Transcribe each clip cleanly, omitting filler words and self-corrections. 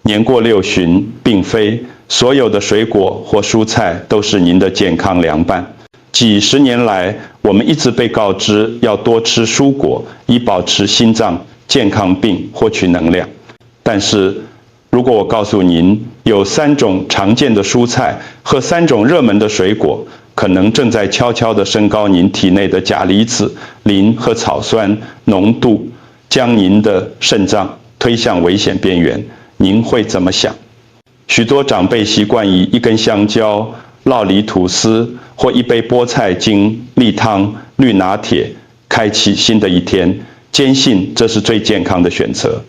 年过6旬，并非所有的水果或蔬菜都是您的健康良伴。几十年来，我们一直被告知要多吃蔬果，以保持心脏健康并获取能量。但是，如果我告诉您有3种常见的蔬菜和3种热门的水果，可能正在悄悄地升高您体内的钾离子、磷和草酸浓度，将您的肾脏推向危险边缘，您会怎么想？许多长辈习惯以1根香蕉、酪梨吐司或1杯菠菜精例汤、绿拿铁开启新的一天，坚信这是最健康的选择。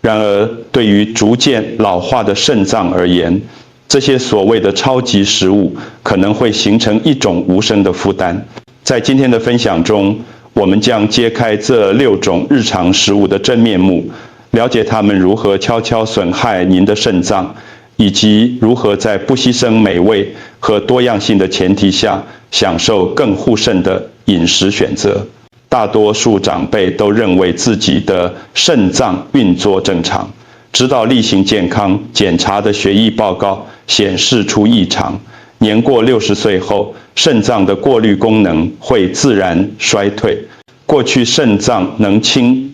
然而，对于逐渐老化的肾脏而言，这些所谓的超级食物可能会形成一种无声的负担。在今天的分享中，我们将揭开这6种日常食物的真面目，了解它们如何悄悄损害您的肾脏，以及如何在不牺牲美味和多样性的前提下，享受更护肾的饮食选择。大多数长辈都认为自己的肾脏运作正常，直到例行健康检查的血液报告显示出异常。年过60岁后，肾脏的过滤功能会自然衰退。过去肾脏能清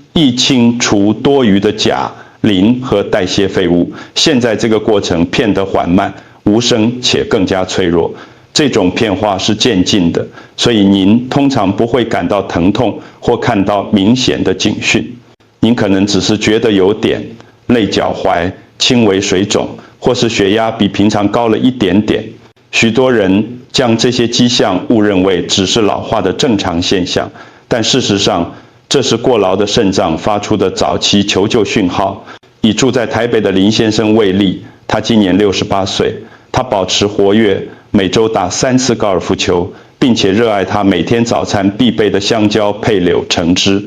除多余的钾、磷和代谢废物，现在这个过程变得缓慢、无声且更加脆弱。这种变化是渐进的，所以您通常不会感到疼痛或看到明显的警讯。您可能只是觉得有点累脚踝、轻微水肿，或是血压比平常高了一点点。许多人将这些迹象误认为只是老化的正常现象，但事实上，这是过劳的肾脏发出的早期求救讯号。以住在台北的林先生为例，他今年68岁，他保持活跃，每周打3次高尔夫球，并且热爱他每天早餐必备的香蕉配柳橙汁。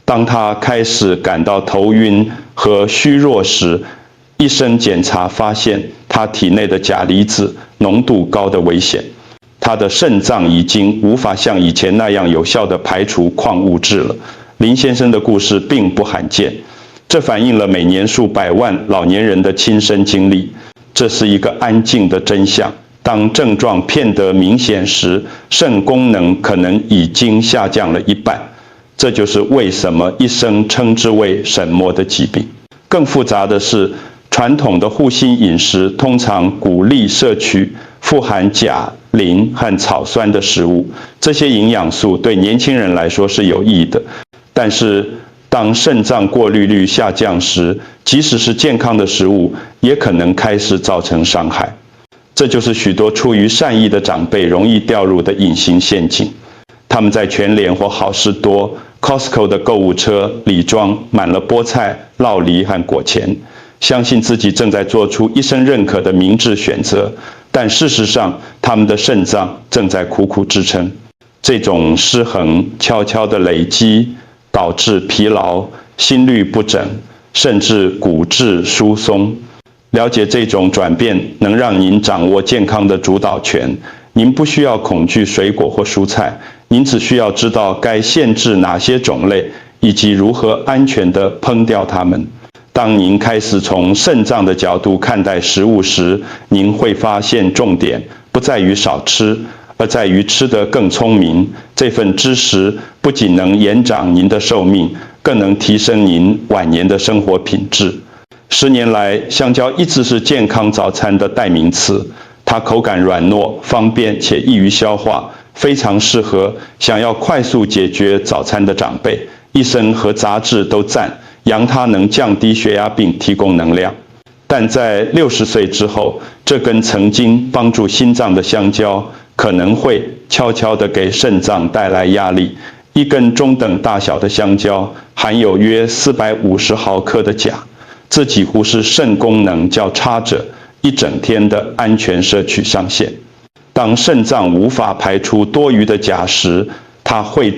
当他开始感到头晕和虚弱时，医生检查发现他体内的钾离子浓度高的危险，他的肾脏已经无法像以前那样有效地排除矿物质了。林先生的故事并不罕见，这反映了每年数百万老年人的亲身经历。这是一个安静的真相。当症状变得明显时，肾功能可能已经下降了1半。这就是为什么医生称之为沈默的疾病。更复杂的是，传统的护心饮食通常鼓励摄取富含钾、磷和草酸的食物，这些营养素对年轻人来说是有益的。但是，当肾脏过滤率下降时，即使是健康的食物，也可能开始造成伤害。这就是许多出于善意的长辈容易掉入的隐形陷阱。他们在全联或好事多、Costco 的购物车里装满了菠菜、酪梨和果钱，相信自己正在做出医生认可的明智选择，但事实上，他们的肾脏正在苦苦支撑。这种失衡悄悄地累积，导致疲劳、心律不整，甚至骨质疏松。了解这种转变能让您掌握健康的主导权。您不需要恐惧水果或蔬菜，您只需要知道该限制哪些种类，以及如何安全地烹调它们。当您开始从肾脏的角度看待食物时，您会发现重点不在于少吃，而在于吃得更聪明。这份知识不仅能延长您的寿命，更能提升您晚年的生活品质。10年来，香蕉一直是健康早餐的代名词。它口感软糯、方便且易于消化，非常适合想要快速解决早餐的长辈。医生和杂志都赞扬它能降低血压并提供能量。但在60岁之后，这根曾经帮助心脏的香蕉可能会悄悄地给肾脏带来压力。1根中等大小的香蕉含有约450毫克的钾，这几乎是肾功能较差者一整天的安全摄取上限。当肾脏无法排出多余的钾时，它会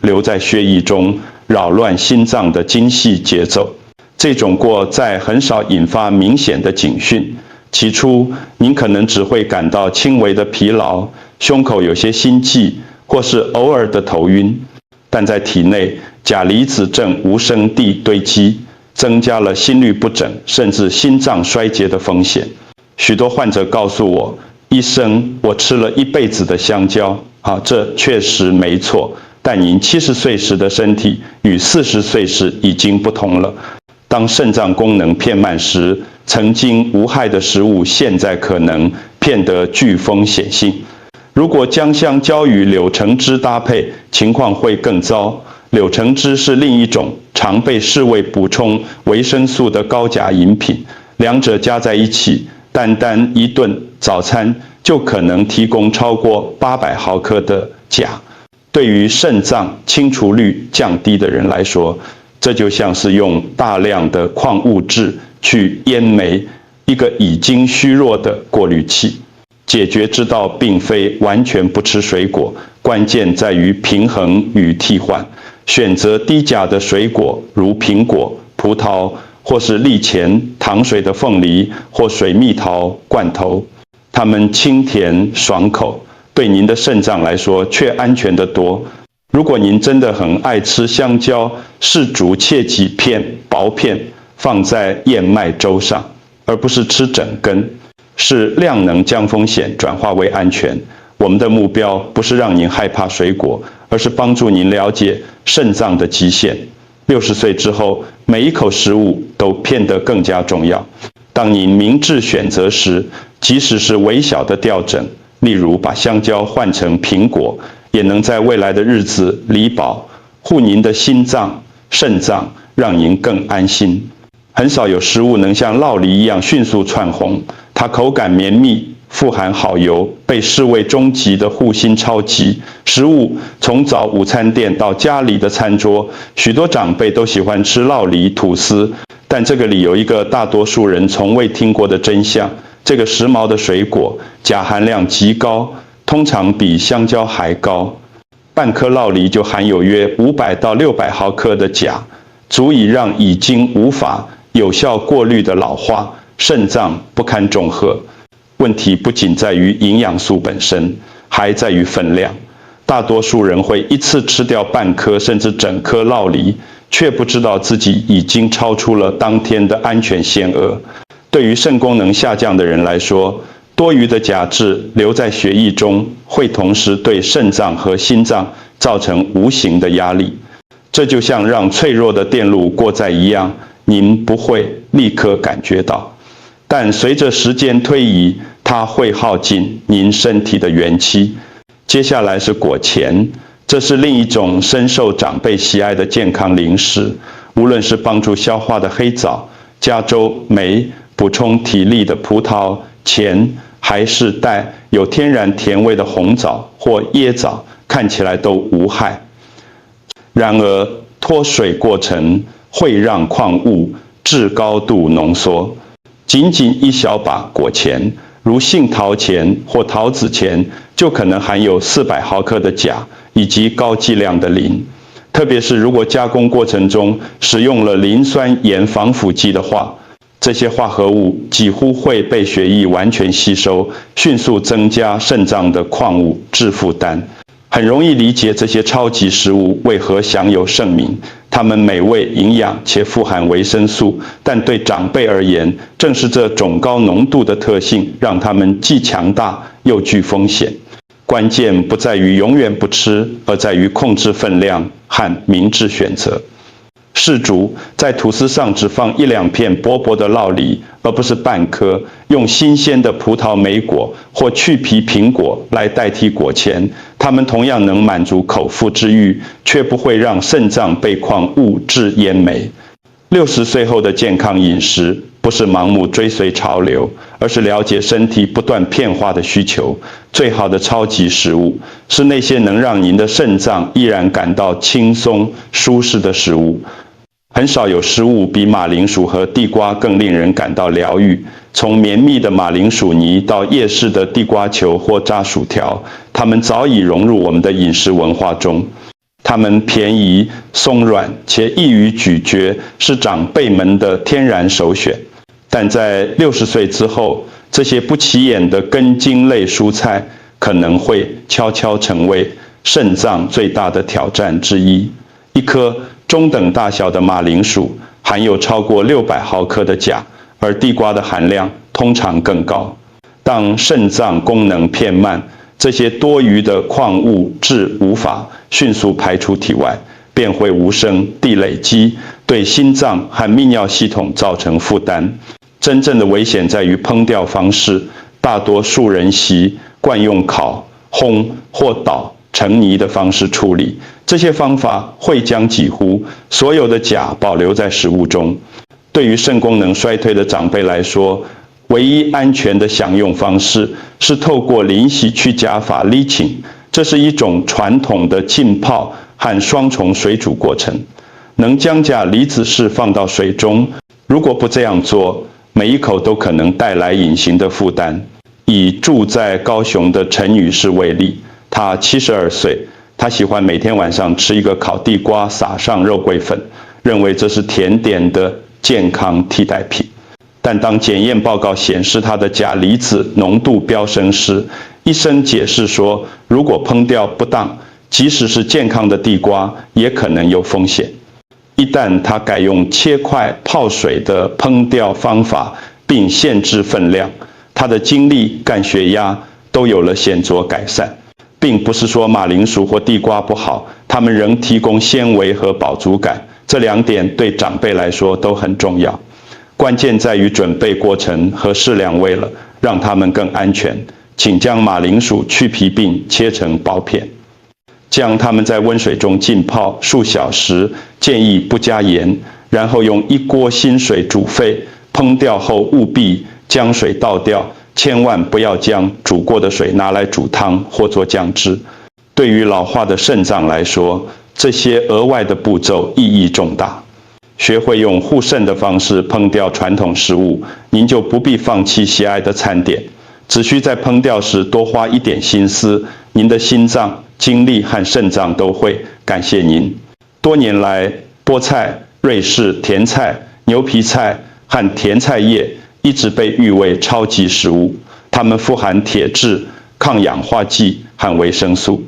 留在血液中，扰乱心脏的精细节奏。这种过载很少引发明显的警讯。起初，您可能只会感到轻微的疲劳，胸口有些心悸，或是偶尔的头晕。但在体内，钾离子正无声地堆积。增加了心律不整甚至心脏衰竭的风险。许多患者告诉我，医生，我吃了一辈子的香蕉，这确实没错，但您70岁时的身体与40岁时已经不同了。当肾脏功能变慢时，曾经无害的食物现在可能变得具风险性。如果将香蕉与柳橙汁搭配，情况会更糟。柳橙汁是另一种常被视为补充维生素的高钾饮品，两者加在一起，单单一顿早餐就可能提供超过800毫克的钾。对于肾脏清除率降低的人来说，这就像是用大量的矿物质去淹没一个已经虚弱的过滤器。解决之道并非完全不吃水果，关键在于平衡与替换。选择低钾的水果，如苹果、葡萄，或是利前糖水的凤梨或水蜜桃罐头，它们清甜爽口，对您的肾脏来说却安全得多。如果您真的很爱吃香蕉，试煮切几片薄片放在燕麦粥上，而不是吃整根，是量能将风险转化为安全。我们的目标不是让您害怕水果，而是帮助您了解肾脏的极限。60岁之后，每一口食物都变得更加重要。当您明智选择时，即使是微小的调整，例如把香蕉换成苹果，也能在未来的日子里保护您的心脏、肾脏，让您更安心。很少有食物能像酪梨一样迅速窜红，它口感绵密，富含好油，被视为终极的护心超级食物。从早午餐店到家里的餐桌，许多长辈都喜欢吃酪梨吐司，但这个里有一个大多数人从未听过的真相：这个时髦的水果钾含量极高，通常比香蕉还高。半颗酪梨就含有约500到600毫克的钾，足以让已经无法有效过滤的老化肾脏不堪重荷。问题不仅在于营养素本身，还在于分量。大多数人会一次吃掉半颗甚至整颗酪梨，却不知道自己已经超出了当天的安全限额。对于肾功能下降的人来说，多余的钾质留在血液中，会同时对肾脏和心脏造成无形的压力。这就像让脆弱的电路过载一样，您不会立刻感觉到，但随着时间推移，它会耗尽您身体的元气。接下来是果钳，这是另一种深受长辈喜爱的健康零食。无论是帮助消化的黑枣、加州莓、补充体力的葡萄、钳，还是带有天然甜味的红枣或椰枣，看起来都无害。然而，脱水过程会让矿物至高度浓缩。仅仅一小把果钳，如杏桃钳或桃子钳，就可能含有400毫克的钾以及高剂量的磷。特别是如果加工过程中使用了磷酸盐防腐剂的话，这些化合物几乎会被血液完全吸收，迅速增加肾脏的矿物质负担。很容易理解这些超级食物为何享有盛名，它们美味营养且富含维生素，但对长辈而言，正是这种高浓度的特性让它们既强大又具风险。关键不在于永远不吃，而在于控制分量和明智选择。试煮在吐司上只放1-2片薄薄的酪梨，而不是半颗，用新鲜的葡萄莓果或去皮苹果来代替果钳，它们同样能满足口腹之欲，却不会让肾脏被矿物质淹没。60岁后的健康饮食不是盲目追随潮流，而是了解身体不断变化的需求。最好的超级食物是那些能让您的肾脏依然感到轻松舒适的食物。很少有食物比马铃薯和地瓜更令人感到疗愈。从绵密的马铃薯泥到夜市的地瓜球或炸薯条，它们早已融入我们的饮食文化中。它们便宜、松软且易于咀嚼，是长辈们的天然首选。但在60岁之后，这些不起眼的根茎类蔬菜可能会悄悄成为肾脏最大的挑战之一。一颗中等大小的马铃薯含有超过600毫克的钾，而地瓜的含量通常更高。当肾脏功能偏慢，这些多余的矿物质无法迅速排出体外，便会无声地累积，对心脏和泌尿系统造成负担。真正的危险在于烹调方式，大多数人习惯用烤、烘或捣成泥的方式处理，这些方法会将几乎所有的钾保留在食物中。对于肾功能衰退的长辈来说，唯一安全的享用方式是透过淋洗去钾法 leaching， 这是一种传统的浸泡和双重水煮过程，能将钾离子释放到水中。如果不这样做，每一口都可能带来隐形的负担。以住在高雄的陈女士为例，她72岁，她喜欢每天晚上吃一个烤地瓜，撒上肉桂粉，认为这是甜点的健康替代品。但当检验报告显示它的钾离子浓度飙升时，医生解释说，如果烹调不当，即使是健康的地瓜也可能有风险。一旦他改用切块泡水的烹调方法，并限制分量，他的精力、干血压都有了显著改善。并不是说马铃薯或地瓜不好，它们仍提供纤维和饱足感，这2点对长辈来说都很重要。关键在于准备过程和适量。为了让它们更安全，请将马铃薯去皮并切成薄片，将它们在温水中浸泡数小时，建议不加盐，然后用1锅新水煮沸。烹调后务必将水倒掉，千万不要将煮过的水拿来煮汤或做酱汁。对于老化的肾脏来说，这些额外的步骤意义重大。学会用护肾的方式烹调传统食物，您就不必放弃喜爱的餐点，只需在烹调时多花一点心思，您的心脏、精力和肾脏都会感谢您。多年来，菠菜、瑞士甜菜、牛皮菜和甜菜叶一直被誉为超级食物，它们富含铁质、抗氧化剂和维生素，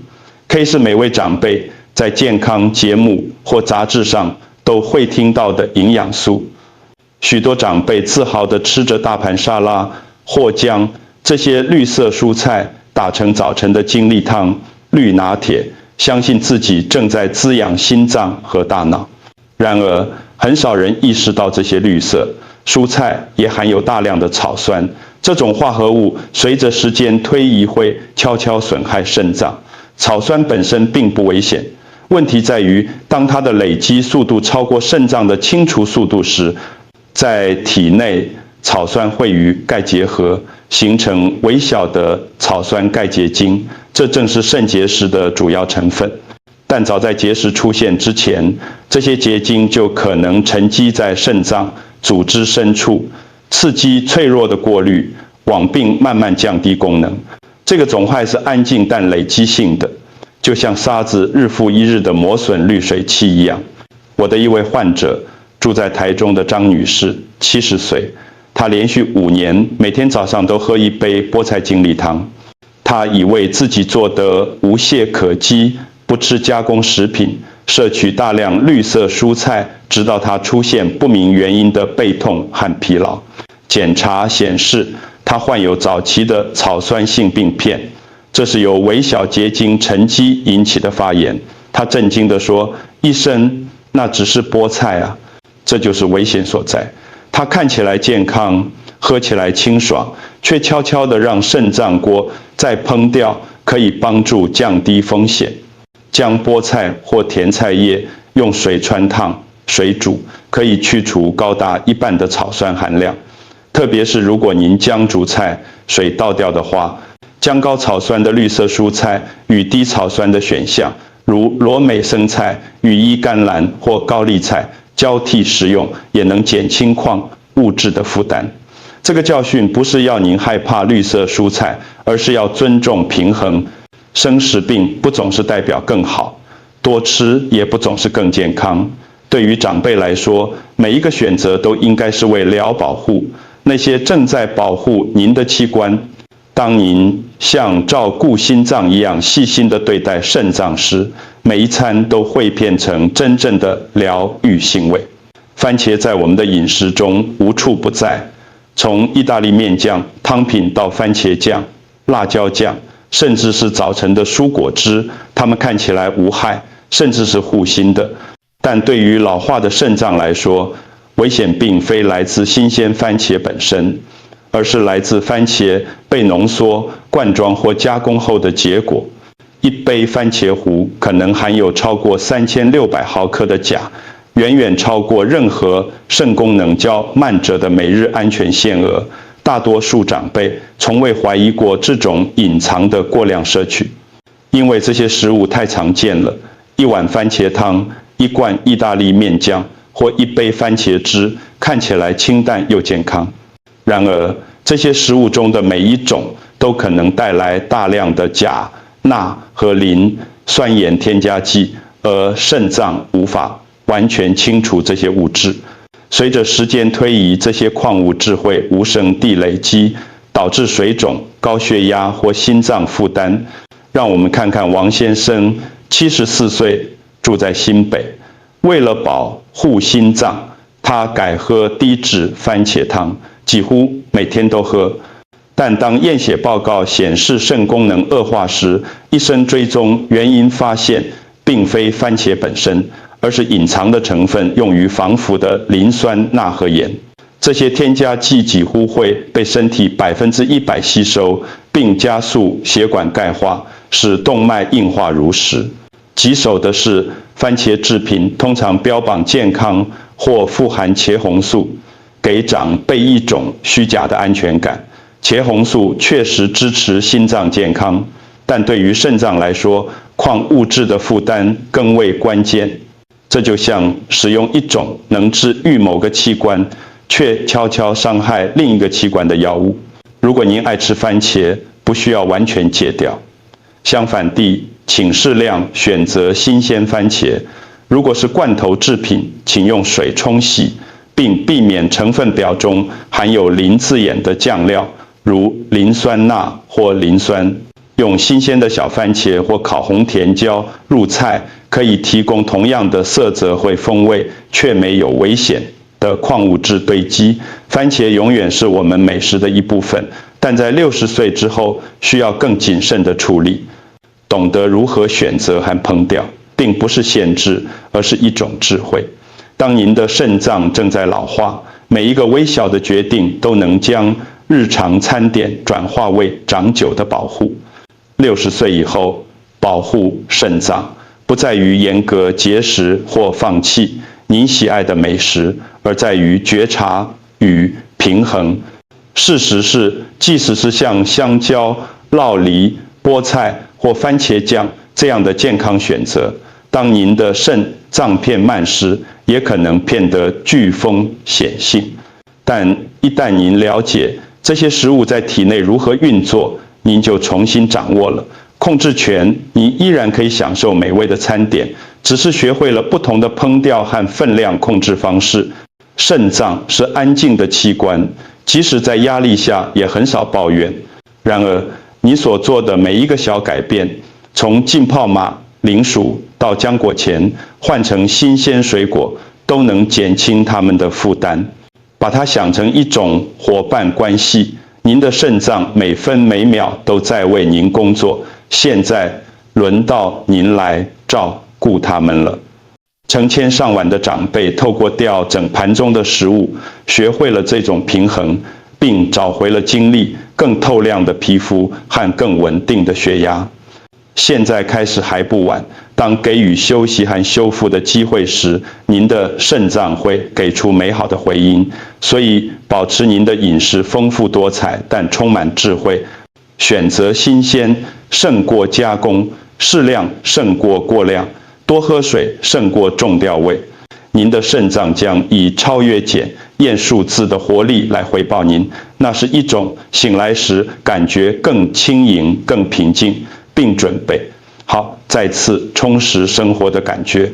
可以是每位长辈在健康节目或杂志上都会听到的营养素。许多长辈自豪地吃着大盘沙拉，或将这些绿色蔬菜打成早晨的精力汤、绿拿铁，相信自己正在滋养心脏和大脑。然而，很少人意识到这些绿色蔬菜也含有大量的草酸，这种化合物随着时间推移会悄悄损害肾脏。草酸本身并不危险，问题在于当它的累积速度超过肾脏的清除速度时，在体内草酸会与钙结合，形成微小的草酸钙结晶，这正是肾结石的主要成分。但早在结石出现之前，这些结晶就可能沉积在肾脏组织深处，刺激脆弱的过滤网并慢慢降低功能。这个肿块是安静但累积性的，就像沙子日复一日的磨损滤水器一样。我的一位患者住在台中的张女士，70岁，她连续5年每天早上都喝一杯菠菜精力汤。她以为自己做得无懈可击，不吃加工食品，摄取大量绿色蔬菜，直到她出现不明原因的背痛和疲劳。检查显示，她患有早期的草酸性病变，这是由微小结晶沉积引起的发炎。她震惊地说：“医生，那只是菠菜啊！”这就是危险所在。它看起来健康，喝起来清爽，却悄悄地让肾脏锅再烹调，可以帮助降低风险。将菠菜或甜菜叶用水汆烫、水煮，可以去除高达1半的草酸含量。特别是如果您将煮菜水倒掉的话，将高草酸的绿色蔬菜与低草酸的选项，如罗美生菜、羽衣甘蓝或高丽菜交替食用，也能减轻矿物质的负担。这个教训不是要您害怕绿色蔬菜，而是要尊重平衡。生食病不总是代表更好，多吃也不总是更健康。对于长辈来说，每一个选择都应该是为了保护那些正在保护您的器官。当您像照顾心脏一样细心地对待肾脏时，每一餐都会变成真正的疗愈行为。番茄在我们的饮食中无处不在，从意大利面酱、汤品到番茄酱、辣椒酱，甚至是早晨的蔬果汁，它们看起来无害，甚至是护心的。但对于老化的肾脏来说，危险并非来自新鲜番茄本身，而是来自番茄被浓缩、灌装或加工后的结果。一杯番茄糊可能含有超过3600毫克的钾，远远超过任何肾功能较慢者的每日安全限额。大多数长辈从未怀疑过这种隐藏的过量摄取，因为这些食物太常见了。一碗番茄汤、一罐意大利面酱或一杯番茄汁看起来清淡又健康，然而这些食物中的每一种都可能带来大量的钾、钠和磷酸盐添加剂，而肾脏无法完全清除这些物质。随着时间推移，这些矿物质会无声地累积，导致水肿、高血压或心脏负担。让我们看看王先生，74岁，住在新北，为了保护心脏，他改喝低脂番茄汤，几乎每天都喝。但当验血报告显示肾功能恶化时，医生追踪原因发现，并非番茄本身，而是隐藏的成分用于防腐的磷酸钠和盐。这些添加剂几乎会被身体100%吸收，并加速血管钙化，使动脉硬化如石。棘手的是，番茄制品通常标榜健康或富含茄红素，给长辈一种虚假的安全感。茄红素确实支持心脏健康，但对于肾脏来说，矿物质的负担更为关键。这就像使用一种能治愈某个器官，却悄悄伤害另一个器官的药物。如果您爱吃番茄，不需要完全戒掉。相反地，请适量选择新鲜番茄。如果是罐头制品，请用水冲洗，并避免成分表中含有磷字眼的酱料，如磷酸钠或磷酸。用新鲜的小番茄或烤红甜椒入菜，可以提供同样的色泽或风味，却没有危险的矿物质堆积。番茄永远是我们美食的一部分，但在60岁之后，需要更谨慎的处理。懂得如何选择和烹调，并不是限制，而是一种智慧。当您的肾脏正在老化，每一个微小的决定都能将日常餐点转化为长久的保护。60岁以后，保护肾脏不在于严格节食或放弃您喜爱的美食，而在于觉察与平衡。事实是，即使是像香蕉、酪梨、菠菜或番茄酱这样的健康选择，当您的肾脏变慢时，也可能变得飓风显性。但一旦您了解这些食物在体内如何运作，您就重新掌握了控制权，你依然可以享受美味的餐点，只是学会了不同的烹调和分量控制方式。肾脏是安静的器官，即使在压力下也很少抱怨。然而，你所做的每一个小改变，从浸泡马铃薯到浆果钱换成新鲜水果，都能减轻它们的负担。把它想成一种伙伴关系，您的肾脏每分每秒都在为您工作，现在轮到您来照顾他们了。成千上万的长辈透过吊整盘中的食物，学会了这种平衡，并找回了精力、更透亮的皮肤和更稳定的血压。现在开始还不晚，当给予休息和修复的机会时，您的肾脏会给出美好的回音。所以，保持您的饮食丰富多彩，但充满智慧，选择新鲜胜过加工，适量胜过过量，多喝水胜过重调味。您的肾脏将以超越检验数字的活力来回报您，那是一种醒来时感觉更轻盈、更平静，并准备好再次充实生活的感觉。